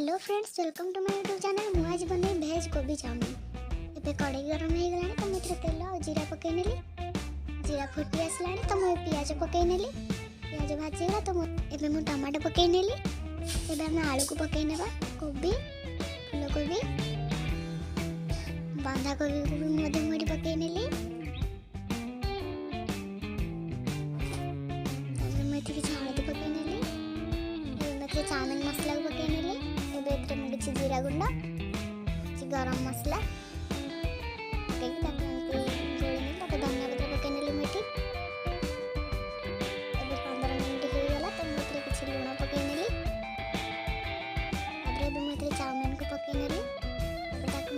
Hello friends, welcome to my YouTube channel. मु आज बने भेज कोबी चाउमिन। एबे कड़ाई गरम हो गलानी तो मुझे तेल और जीरा पकई नेली। जीरा फुटी आसलानी तो मुझे प्याज पकई नेली। प्याज भाजी गला तो एबे मु टमाटो पकई नेली। एबे हम आलू को पकई नेबा। कोबी, फूलकोबी, बांधा कोबी को भी मधे मधे पकई नेली। एबे मेथी की हळदी पकई नेली। एबे मेथी चाउमिन मसाला को पकई नेली। एबे मुझे जीरा गुंडा, गरम मसला धनिया पत्र पकई नेली। मेथी एबे 15 मिनट हो गला तो मुझे कुछ लूण पकई नेली। एबे मुझे चाउमिन को पकई नेली। एबे ताको